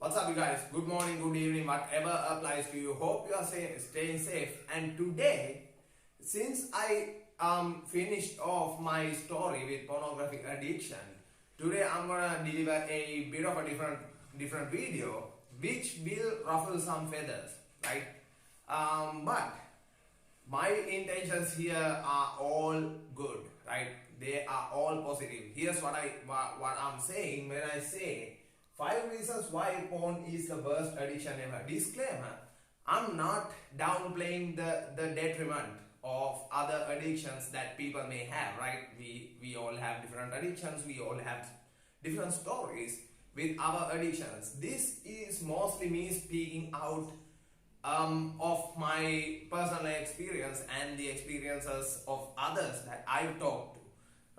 What's up, you guys? Good morning, good evening, whatever applies to you. Hope you are staying safe. And today, since I finished off my story with pornographic addiction, today I'm gonna deliver a bit of a different video, which will ruffle some feathers, right? But my intentions here are all good, right? They are all positive. Here's what I'm saying when I say 5 reasons why porn is the worst addiction ever. Disclaimer: I'm not downplaying the detriment of other addictions that people may have, right? We all have different addictions. We all have different stories with our addictions. This is mostly me speaking out of my personal experience and the experiences of others that I've talked to,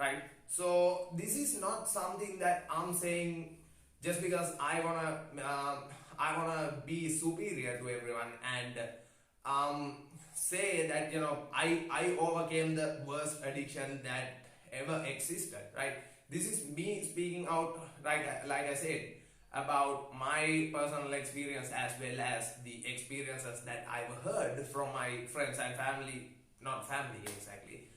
right? So this is not something that I'm saying just because I wanna be superior to everyone and say that I overcame the worst addiction that ever existed, right? This is me speaking out, like I said, about my personal experience as well as the experiences that I've heard from my friends and family, not family exactly,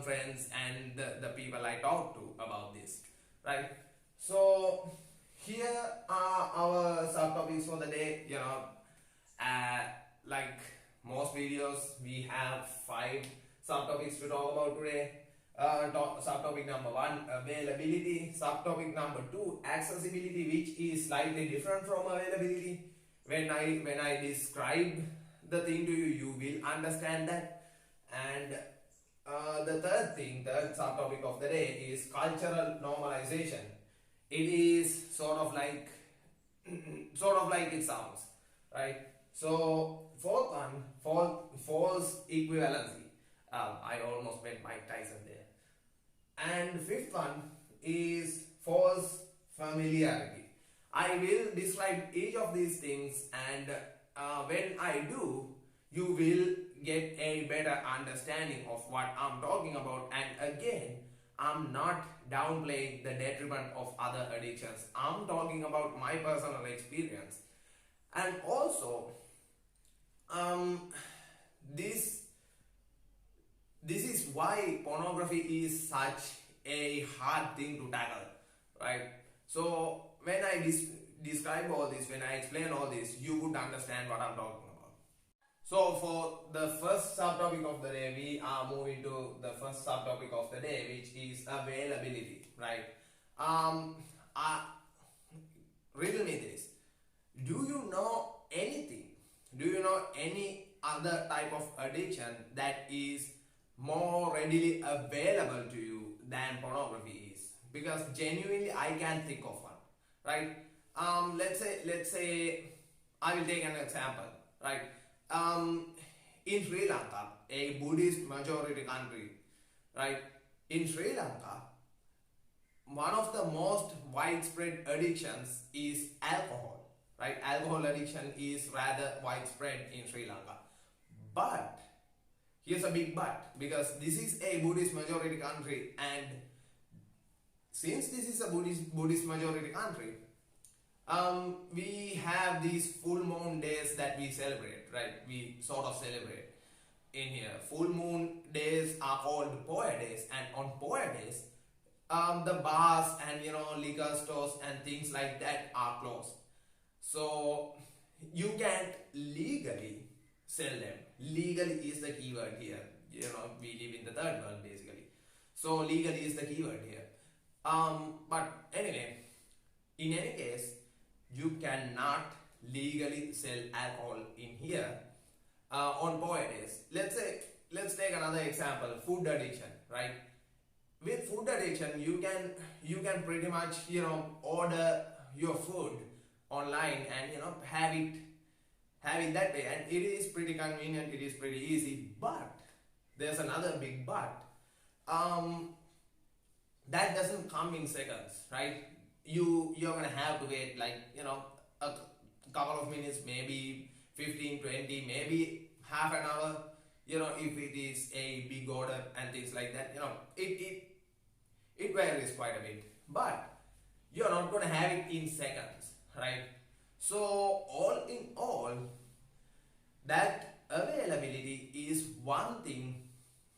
friends and the people I talk to about this, right? So here are our subtopics for the day. Like most videos, we have 5 subtopics to talk about today. Subtopic number 1, availability. Subtopic number 2, accessibility, which is slightly different from availability. When I describe the thing to you, you will understand that. And the third subtopic of the day is cultural normalization. It is sort of like it sounds, right? So fourth one, false equivalency. I almost met Mike Tyson there. And fifth one is false familiarity. I will describe each of these things, and when I do, you will get a better understanding of what I'm talking about. And again, I'm not downplaying the detriment of other addictions. I'm talking about my personal experience. And also, this is why pornography is such a hard thing to tackle, right? So when I describe all this, when I explain all this, you would understand what I'm talking about. So for the first subtopic of the day, we are moving to the first subtopic of the day, which is availability, right? Riddle me this. Do you know anything? Do you know any other type of addiction that is more readily available to you than pornography is? Because genuinely I can't think of one, right? Let's say I will take an example, right? In Sri Lanka, a Buddhist majority country, right? In Sri Lanka, one of the most widespread addictions is alcohol, right? Alcohol addiction is rather widespread in Sri Lanka. But here's a big but, because this is a Buddhist majority country, and since this is a Buddhist majority country, we have these full moon days that we celebrate, right? We sort of celebrate in here. Full moon days are called Poya days, and on Poya days, the bars and liquor stores and things like that are closed. So you can't legally sell them. Legally is the keyword here. We live in the third world basically. So legally is the keyword here. But anyway, in any case, you cannot legally sell alcohol in here on Poya days. Let's take another example, food addiction, right? With food addiction, you can pretty much order your food online and have it that way, and it is pretty convenient, it is pretty easy. But there's another big but. That doesn't come in seconds, right? You're gonna have to wait a couple of minutes, maybe 15, 20, maybe half an hour, if it is a big order and things like that. It varies quite a bit, but you're not gonna have it in seconds, right? So all in all, that availability is one thing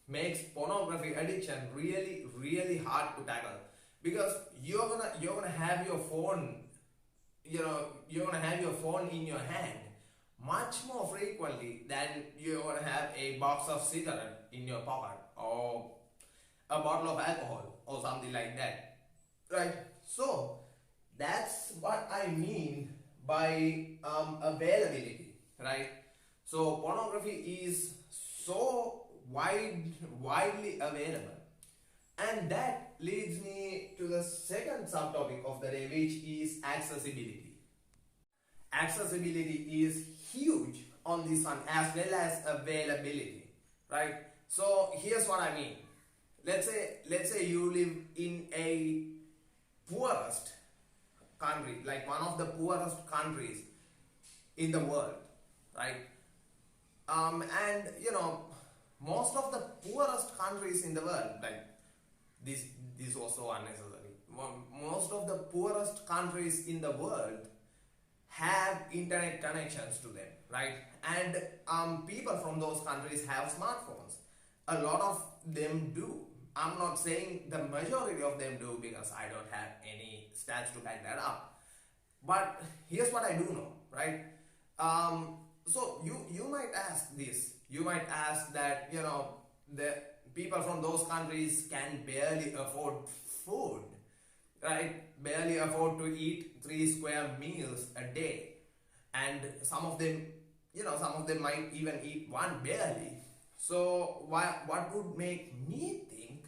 makes pornography addiction really hard to tackle, because you're gonna have your phone, you're gonna have your phone in your hand much more frequently than you're gonna have a box of cigarette in your pocket or a bottle of alcohol or something like that, right? So that's what I mean by availability, right? So pornography is so widely available, and that leads me to the second subtopic of the day, which is accessibility. Accessibility is huge on this one as well as availability, right? So here's what I mean. Let's say you live in a poorest country, like one of the poorest countries in the world, right? And most of the poorest countries in the world, like this was so unnecessary. Most of the poorest countries in the world have internet connections to them, right? And people from those countries have smartphones. A lot of them do. I'm not saying the majority of them do, because I don't have any stats to back that up. But here's what I do know, right? So you might ask this. You might ask that the people from those countries can barely afford food, right? Barely afford to eat 3 square meals a day, and some of them might even eat one barely. So what would make me think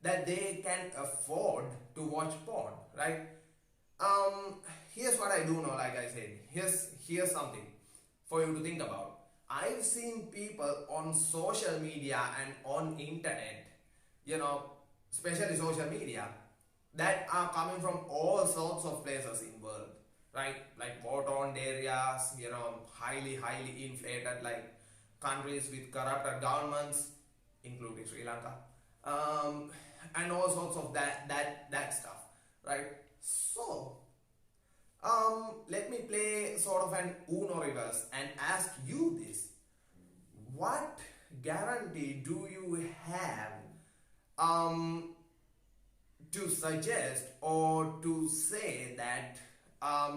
that they can afford to watch porn, right? Here's what I do know. Like I said, here's something for you to think about. I've seen people on social media and on internet, especially social media, that are coming from all sorts of places in world, right? Like war-torn areas, highly inflated, like countries with corrupted governments, including Sri Lanka, and all sorts of that stuff, right? So let me play sort of an Uno reverse and ask you this: what guarantee do you have to suggest or to say that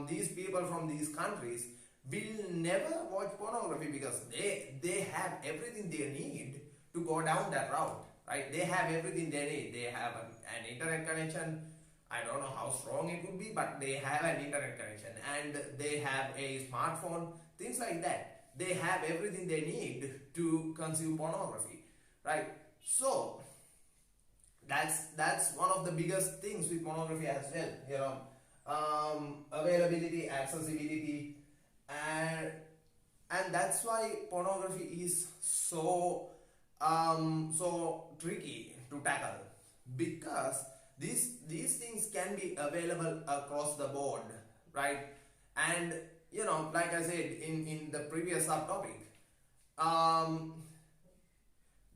these people from these countries will never watch pornography, because they have everything they need to go down that route, right? They have everything they need. They have an internet connection. I don't know how strong it would be, but they have an internet connection, and they have a smartphone, things like that. They have everything they need to consume pornography, right? So that's one of the biggest things with pornography as well. Availability, accessibility, and that's why pornography is so tricky to tackle, because these things can be available across the board, right? And like I said in the previous subtopic,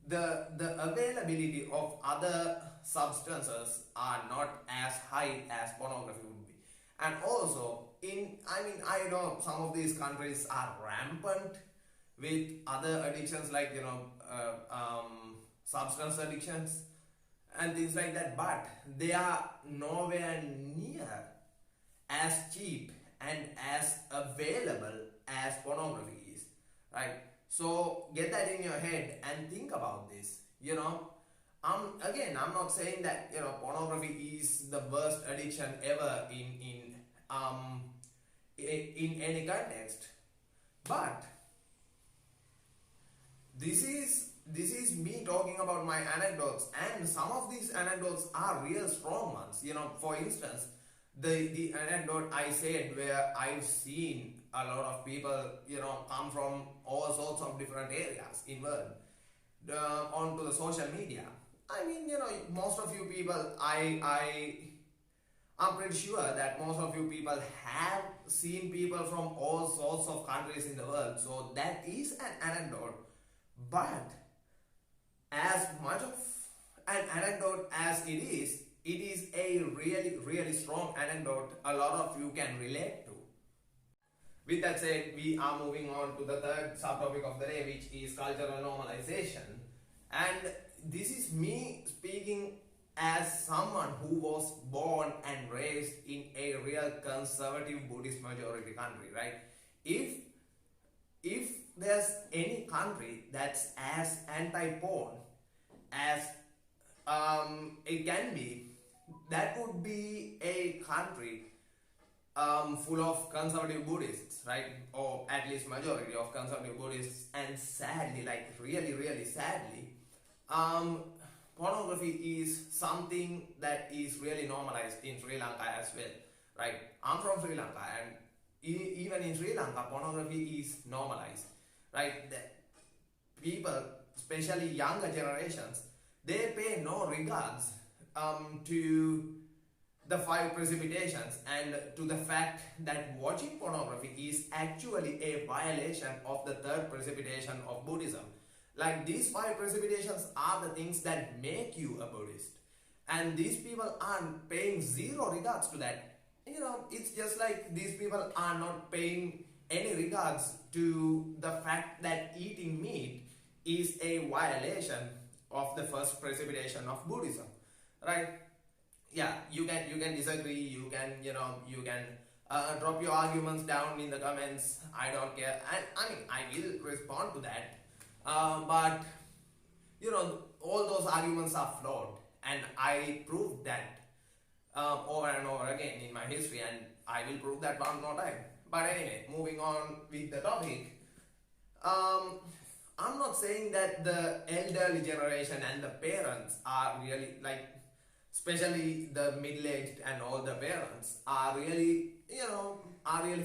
the availability of other substances are not as high as pornography would be. And also, I know some of these countries are rampant with other addictions, like substance addictions and things like that, but they are nowhere near as cheap and as available as pornography is, right? So get that in your head and think about this. I'm not saying that pornography is the worst addiction ever in any context, but this is me talking about my anecdotes, and some of these anecdotes are real strong ones. For instance, the anecdote I said, where I've seen a lot of people come from all sorts of different areas in world onto the social media. Most of you people, I'm pretty sure that most of you people have seen people from all sorts of countries in the world. So that is an anecdote. But as much of an anecdote as it is a really strong anecdote a lot of you can relate to. With that said, we are moving on to the third subtopic of the day, which is cultural normalization. And this is me speaking as someone who was born and raised in a real conservative Buddhist majority country, right? If there's any country that's as anti-porn as it can be, that would be a country full of conservative Buddhists, right? Or at least majority of conservative Buddhists. And sadly, like really sadly, pornography is something that is really normalized in Sri Lanka as well, right? I'm from Sri Lanka, and even in Sri Lanka, pornography is normalized, right? The people, especially younger generations, they pay no regards to the five precipitations and to the fact that watching pornography is actually a violation of the third precipitation of Buddhism. Like, these five precipitations are the things that make you a Buddhist, and these people are paying zero regards to that. It's just like these people are not paying any regards to the fact that eating meat is a violation of the first precipitation of Buddhism, right? Yeah, you can disagree, you can drop your arguments down in the comments. I don't care, and I will respond to that, but all those arguments are flawed, and I proved that over and over again in my history, and I will prove that one more time. But anyway, moving on with the topic, I'm not saying that the elderly generation and the parents are really, like, especially the middle-aged and older parents are really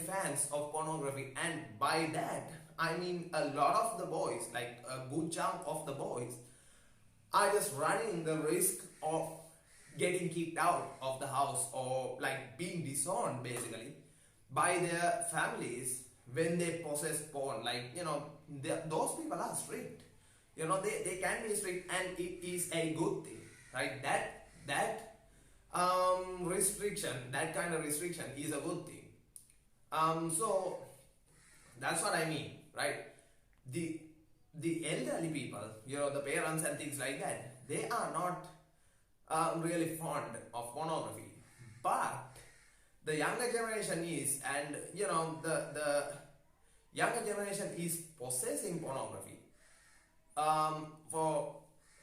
fans of pornography. And by that I mean a lot of the boys, like a good chunk of the boys, are just running the risk of getting kicked out of the house, or like being disowned basically by their families when they possess porn. Like, those people are strict. They can be strict, and it is a good thing, right? That restriction, that kind of restriction is a good thing. So that's what I mean, right? The elderly people, the parents and things like that, they are not really fond of pornography, but the younger generation is, and the younger generation is possessing pornography for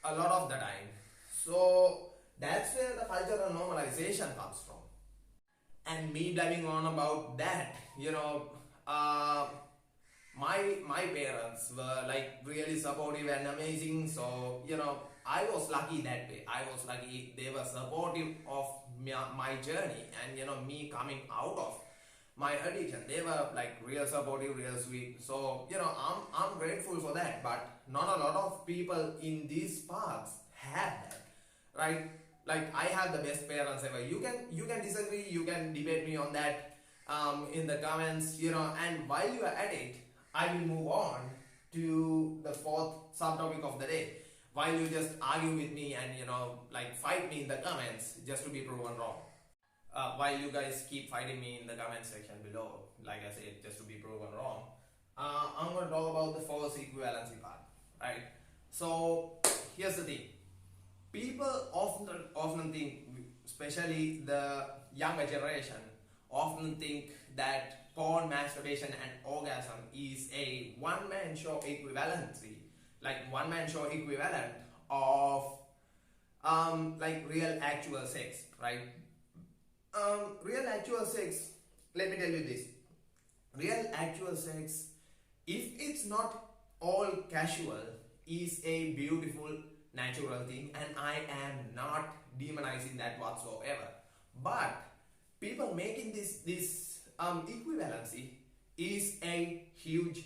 a lot of the time. So that's where the cultural normalization comes from. And me blabbing on about that, my parents were like really supportive and amazing. So I was lucky that way. I was lucky they were supportive of my journey, and me coming out of my addiction. They were like real supportive, real sweet. So I'm grateful for that. But not a lot of people in these paths have that, right? Like, I have the best parents ever. You can disagree, you can debate me on that in the comments, and while you are at it, I will move on to the fourth subtopic of the day. While you just argue with me and like fight me in the comments just to be proven wrong. While you guys keep fighting me in the comment section below, like I said, just to be proven wrong, I'm going to talk about the force equivalency part, right? So here's the thing. People often think, especially the younger generation, often think that porn, masturbation and orgasm is a one-man show equivalency, like one-man show equivalent of like real actual sex, right? Real actual sex, let me tell you this. Real actual sex, if it's not all casual, is a beautiful natural thing, and I am not demonizing that whatsoever. But people making this equivalency is a huge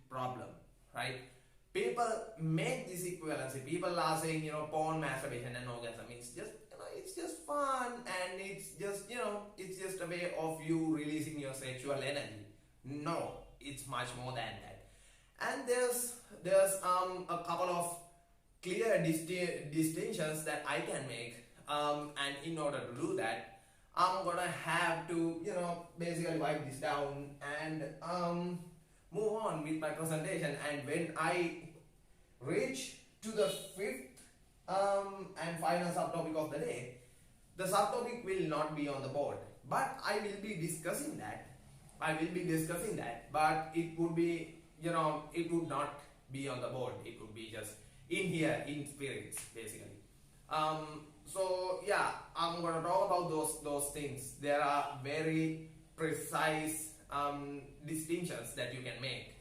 problem, right? People make this equivalency. People are saying, porn, masturbation and orgasm, it's just it's just fun, and it's just a way of you releasing your sexual energy. No, it's much more than that. And there's a couple of clear distinctions that I can make, and in order to do that, I'm gonna have to, basically wipe this down and move on with my presentation. And when I reach to the fifth and final subtopic of the day, the subtopic will not be on the board, but I will be discussing that. But it would be, it would not be on the board. It would be just in here, in spirits, basically. So yeah, I'm gonna talk about those things. There are very precise distinctions that you can make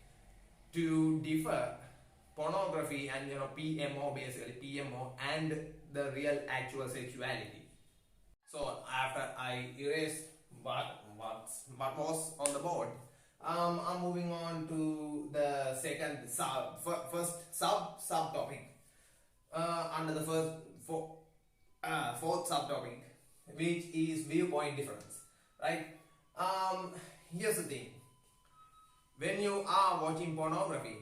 to differ pornography and PMO, basically PMO, and the real actual sexuality. So after I erase what was on the board, I'm moving on to the first subtopic under the fourth subtopic, which is viewpoint difference. Right? Here's the thing: when you are watching pornography,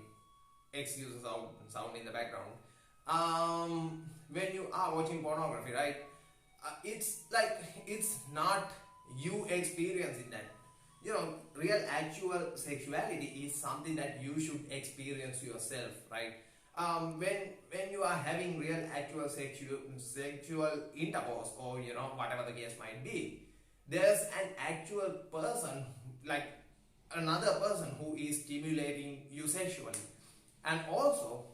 excuse the sound in the background. When you are watching pornography, right? It's not you experiencing that. Real actual sexuality is something that you should experience yourself, right? When you are having real actual sexual intercourse, or whatever the case might be, there's an actual person, like another person, who is stimulating you sexually. And also,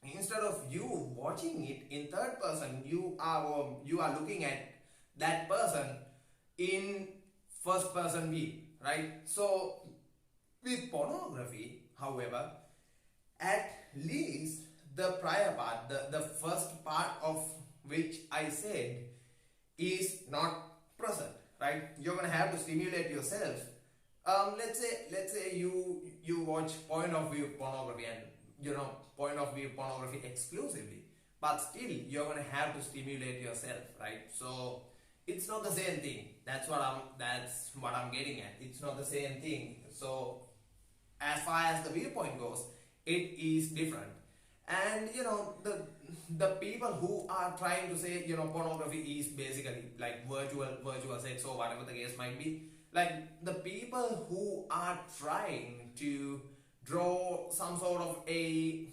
instead of you watching it in third person, you are looking at that person in first person view, right? So with pornography, however, at least the prior part, the first part of which I said, is not present, right? You're gonna have to stimulate yourself. Let's say you watch point of view pornography and point of view pornography exclusively, but still you're gonna have to stimulate yourself, right? So it's not the same thing. That's what I'm getting at. It's not the same thing. So as far as the viewpoint goes, it is different. And the people who are trying to say pornography is basically like virtual sex, or whatever the case might be, like the people who are trying to draw some sort of a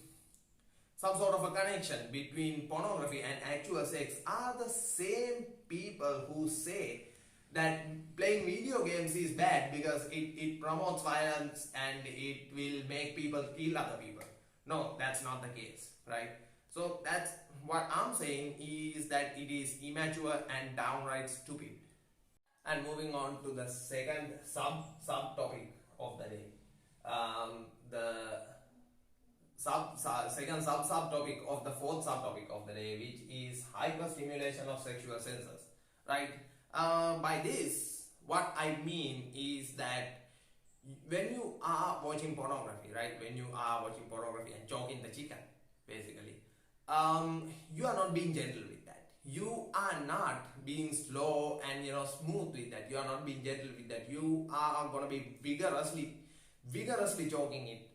connection between pornography and actual sex are the same people who say that playing video games is bad because it promotes violence and it will make people kill other people. No, that's not the case, right? So that's what I'm saying, is that it is immature and downright stupid. And moving on to the second subtopic of the day, the second subtopic of the fourth subtopic of the day, which is hyperstimulation of sexual senses, right? By this, what I mean is that when you are watching pornography, right? When you are watching pornography and choking the chicken, basically, you are not being gentle with that. You are not being slow and smooth with that. You are not being gentle with that. You are gonna be vigorously choking it.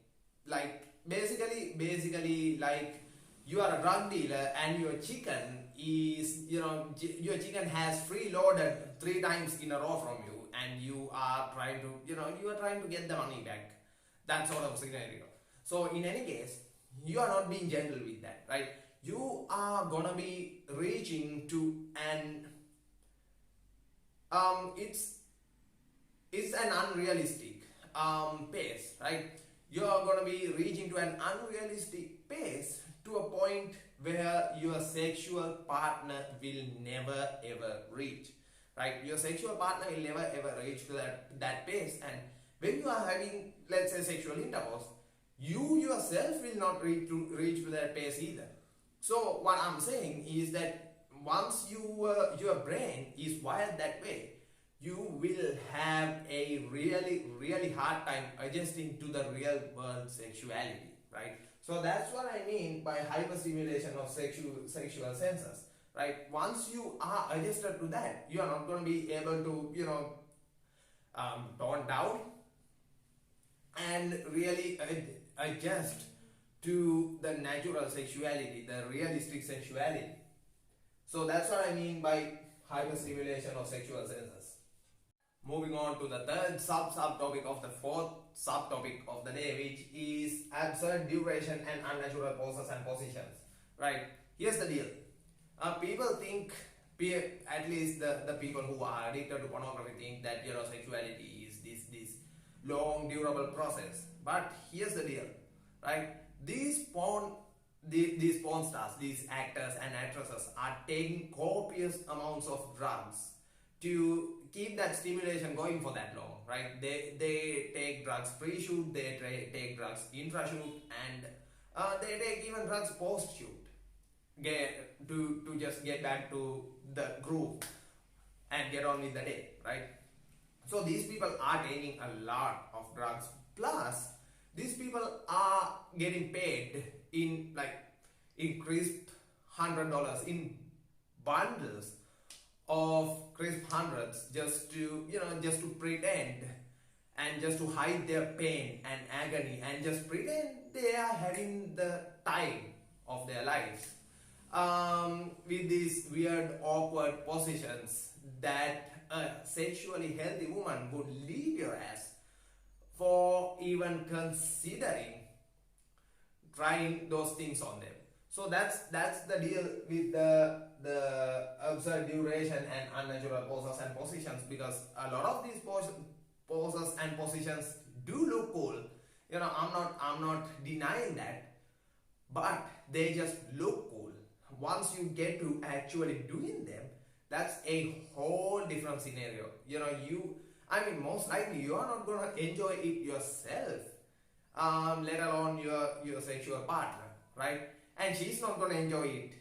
Like basically like you are a drug dealer and your chicken is your chicken has freeloaded 3 times in a row from you, and you are trying to get the money back. That sort of scenario. So in any case, you are not being gentle with that, right? You are gonna be reaching to an it's an unrealistic pace, right? You are gonna be reaching to an unrealistic pace, to a point where your sexual partner will never ever reach, right? Your sexual partner will never ever reach to that pace. And when you are having, let's say, sexual intercourse, you yourself will not reach to that pace either. So what I'm saying is that once your brain is wired that way, you will have a really hard time adjusting to the real world sexuality, right? So that's what I mean by hyperstimulation of sexual senses, right? Once you are adjusted to that, you are not going to be able to tone down and really adjust to the natural sexuality, the realistic sexuality. So that's what I mean by hyperstimulation of sexual senses. Moving on to the third subtopic of the fourth subtopic of the day, which is absurd duration and unnatural poses and positions. Right? Here's the deal. People think, at least the people who are addicted to pornography think that sexuality is this long durable process. But here's the deal, right? These porn stars, these actors and actresses are taking copious amounts of drugs to keep that stimulation going for that long, right? They take drugs pre-shoot, they take drugs intra-shoot, and they take even drugs post-shoot to just get back to the groove and get on with the day, right? So these people are taking a lot of drugs. Plus, these people are getting paid in crisp $100 in bundles of crisp hundreds just to pretend and just to hide their pain and agony and just pretend they are having the time of their lives with these weird awkward positions that a sexually healthy woman would leave your ass for even considering trying those things on them. So that's the deal with the absurd duration and unnatural poses and positions, because a lot of these poses and positions do look cool. I'm not denying that, but they just look cool. Once you get to actually doing them, that's a whole different scenario. Most likely you are not gonna enjoy it yourself, let alone your sexual partner, right? And she's not gonna enjoy it.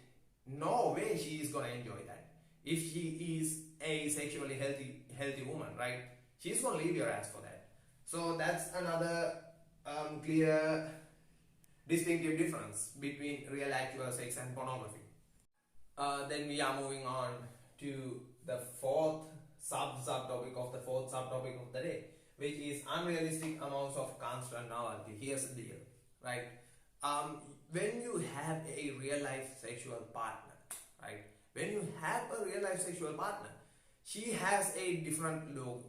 No way she is gonna enjoy that. If she is a sexually healthy woman, right? She's gonna leave your ass for that. So that's another clear distinctive difference between real actual sex and pornography. Then we are moving on to the fourth subtopic of the day, which is unrealistic amounts of constant novelty. Here's the deal, right? When you have a real life sexual partner, right? When you have a real life sexual partner, she has a different look.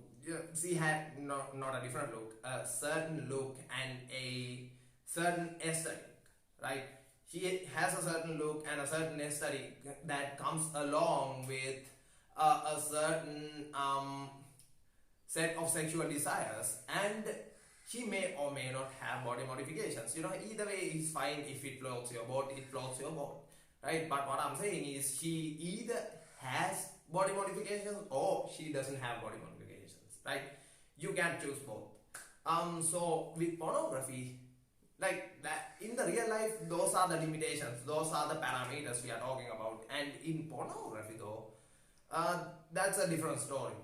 She had not a different look, a certain look and a certain aesthetic, right? She has a certain look and a certain aesthetic that comes along with a certain set of sexual desires, and she may or may not have body modifications. Either way is fine. If it floats your boat, it floats your boat, right? But what I'm saying is she either has body modifications or she doesn't have body modifications, right? You can't choose both. So with pornography, like that, in the real life, those are the limitations, those are the parameters we are talking about. And in pornography though, that's a different story.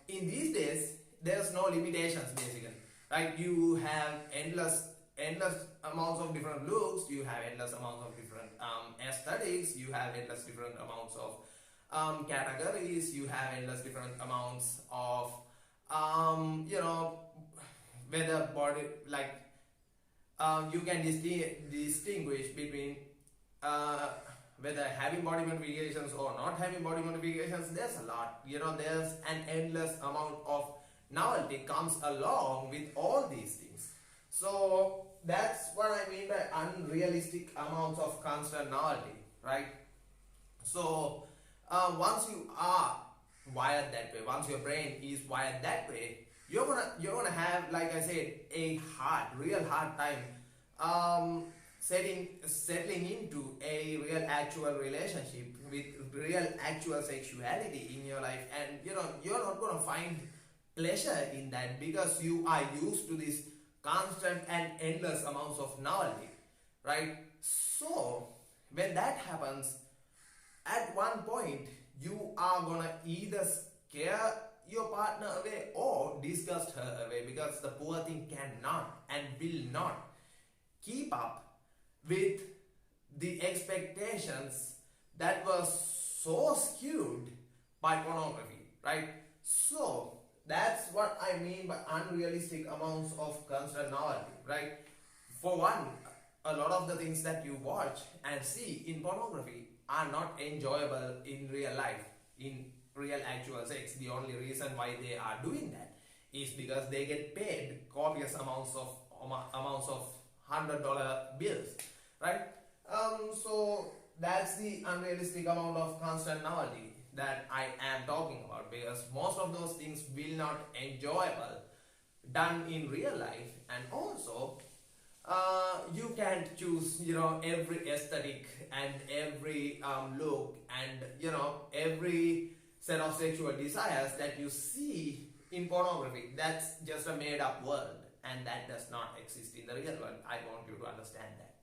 In these days, there's no limitations basically, right? You have endless amounts of different looks, you have endless amounts of different aesthetics, you have endless different amounts of categories, you have endless different amounts of whether body, you can distinguish between whether having body modifications or not having body modifications. There's a lot, there's an endless amount of novelty comes along with all these things. So that's what I mean by unrealistic amounts of constant novelty, right? So once you are wired that way, once your brain is wired that way, you're gonna have, like I said, a real hard time settling into a real actual relationship with real actual sexuality in your life. And you're not gonna find pleasure in that, because you are used to this constant and endless amounts of novelty, right? So when that happens, at one point you are gonna either scare your partner away or disgust her away, because the poor thing cannot and will not keep up with the expectations that were so skewed by pornography, right? So that's what I mean by unrealistic amounts of constant novelty, right? For one, a lot of the things that you watch and see in pornography are not enjoyable in real life, in real actual sex, the only reason why they are doing that is because they get paid copious amounts of $100 bills, right? So that's the unrealistic amount of functionality that I am talking about, because most of those things will not enjoyable done in real life. And also you can't choose, every aesthetic and every look and every set of sexual desires that you see in pornography. That's just a made up world, and that does not exist in the real world. I want you to understand that.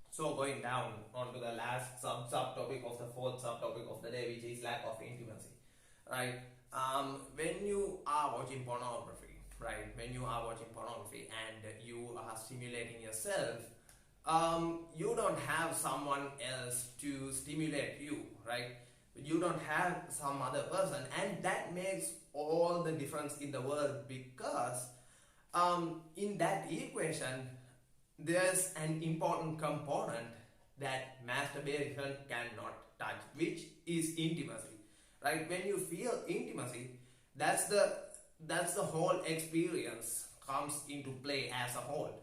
So going down onto the last subtopic of the fourth subtopic of the day, which is lack of intimacy, right? When you are watching pornography, right? When you are watching pornography and you are stimulating yourself, you don't have someone else to stimulate you, right? You don't have some other person, and that makes all the difference in the world, because in that equation there's an important component that masturbation cannot touch, which is intimacy, right? When you feel intimacy, that's the whole experience comes into play as a whole.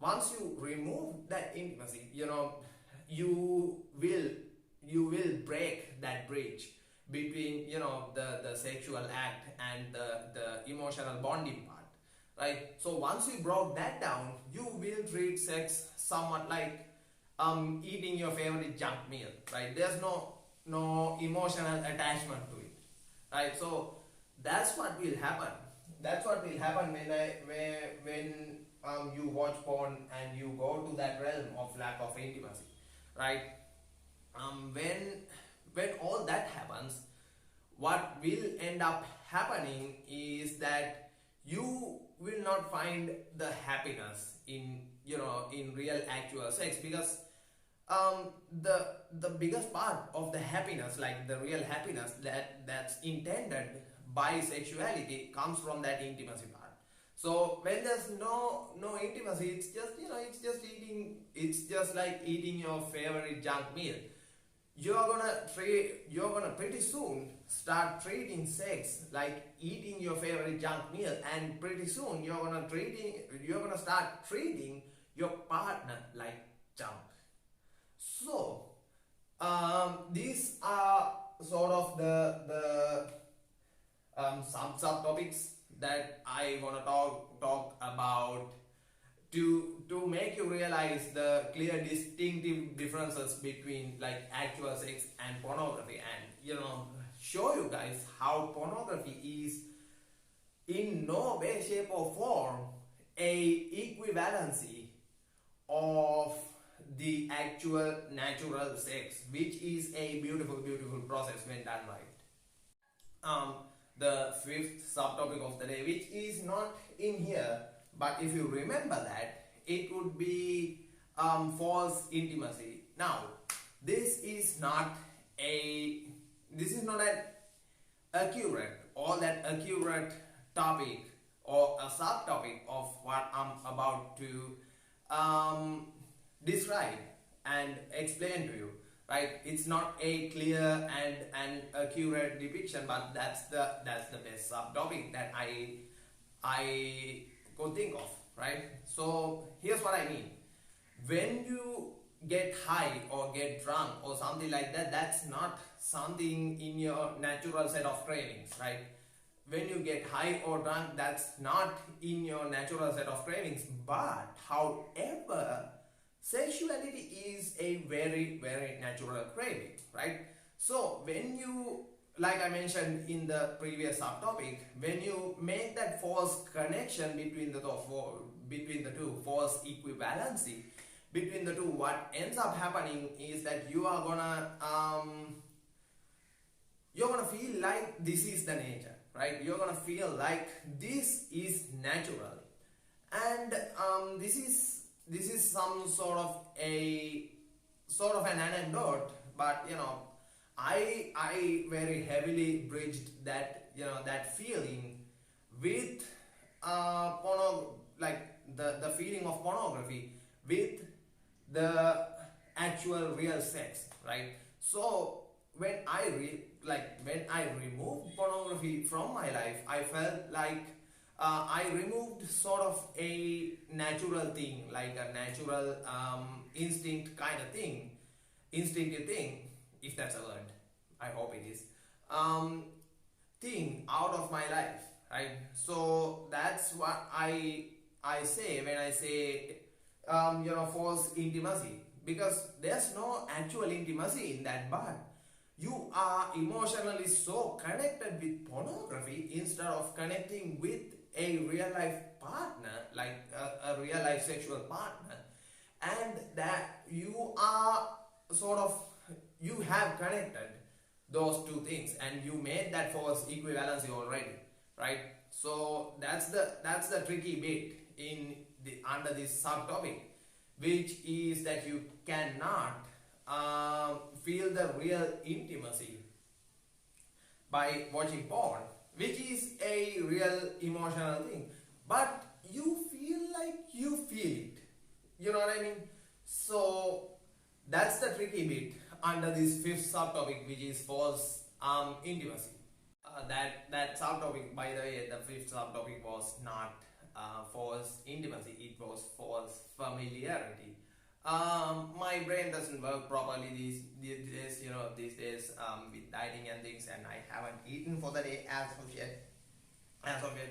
Once you remove that intimacy, you will break that bridge between the sexual act and the emotional bonding part, right? So once you broke that down, you will treat sex somewhat like eating your favorite junk meal, right? There's no emotional attachment to it, right? So that's what will happen. That's what will happen when you watch porn and you go to that realm of lack of intimacy, right? When all that happens, what will end up happening is that you will not find the happiness in real actual sex, because the biggest part of the happiness, like the real happiness that's intended by sexuality, comes from that intimacy part. So when there's no intimacy, it's just like eating your favorite junk meal. You're gonna pretty soon start treating sex like eating your favorite junk meal, and pretty soon you're gonna start treating your partner like junk. So these are sort of the subtopics that I wanna talk about to make you realize the clear distinctive differences between like actual sex and pornography, and show you guys how pornography is in no way, shape or form a equivalency of the actual natural sex, which is a beautiful process when done right. The fifth subtopic of the day, which is not in here, but if you remember that, it would be false intimacy. Now, this is not an accurate or that accurate topic or a subtopic of what I'm about to describe and explain to you. Right? It's not a clear and accurate depiction, but that's the best subtopic that I could think of, right? So here's what I mean. When you get high or get drunk or something like that, that's not something in your natural set of cravings, right? When you get high or drunk, that's not in your natural set of cravings. But however, sexuality is a very natural craving, right? So when you, like I mentioned in the previous subtopic, when you make that false connection between the two, false equivalency between the two, what ends up happening is that you are gonna feel like this is the nature, right? You're gonna feel like this is natural, and this is some sort of an anecdote, but I very heavily bridged that that feeling with the feeling of pornography with the actual real sex, right? So when I like when I removed pornography from my life, I felt like I removed sort of a natural thing, like a natural instinct kind of thing, instinctive thing, if that's a word. I hope it is. Um, Thing out of my life, right? So that's what I say when I say false intimacy, because there's no actual intimacy in that, but you are emotionally so connected with pornography instead of connecting with a real life partner, like a real life sexual partner, and that you are sort of, you have connected those two things and you made that false equivalency already, right? So that's the tricky bit in the under this subtopic, which is that you cannot feel the real intimacy by watching porn, which is a real emotional thing, but you feel like you feel it. You know what I mean? So that's the tricky bit under this fifth subtopic, which is false intimacy. That subtopic, by the way, the fifth subtopic was not false intimacy; it was false familiarity. My brain doesn't work properly these days, these days with dieting and things, and I haven't eaten for the day as of yet.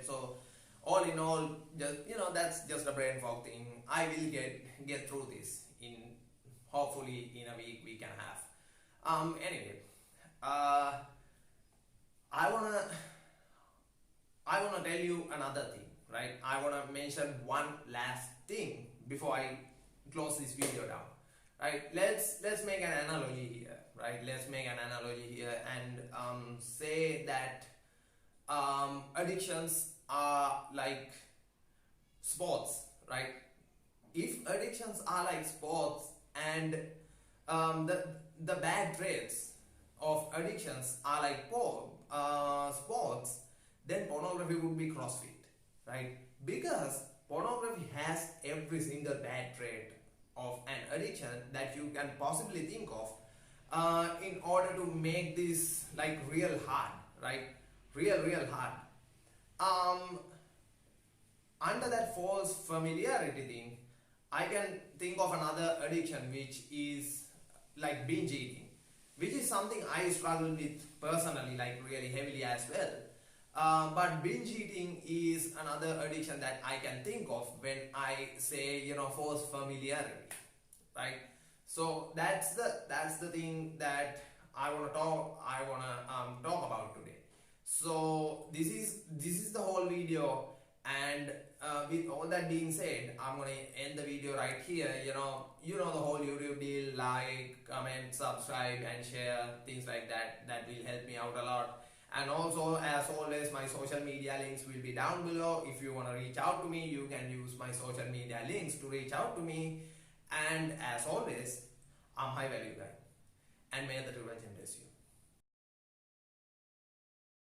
So all in all, just that's just a brain fog thing. I will get through this in, hopefully, in a week we can have. Anyway, I wanna tell you another thing, right? I wanna mention one last thing before I close this video down, right? Let's make an analogy here, right? Let's make an analogy here and say that addictions are like sports, right? If addictions are like sports, and the bad traits of addictions are like sports, then pornography would be CrossFit, right? Because pornography has every single bad trait of an addiction that you can possibly think of, in order to make this like real hard, right? Real hard. Under that false familiarity thing, I can think of another addiction, which is like binge eating, which is something I struggle with personally, like really heavily as well. But binge eating is another addiction that I can think of when I say false familiarity, right? So that's the thing that I want to talk about today. So this is the whole video, and with all that being said, I'm gonna end the video right here. The whole YouTube deal: like, comment, subscribe, and share, things like that. That will help me out a lot. And also, as always, my social media links will be down below. If you want to reach out to me, you can use my social media links to reach out to me. And as always, I'm High Value Guy, and may the true legend bless you.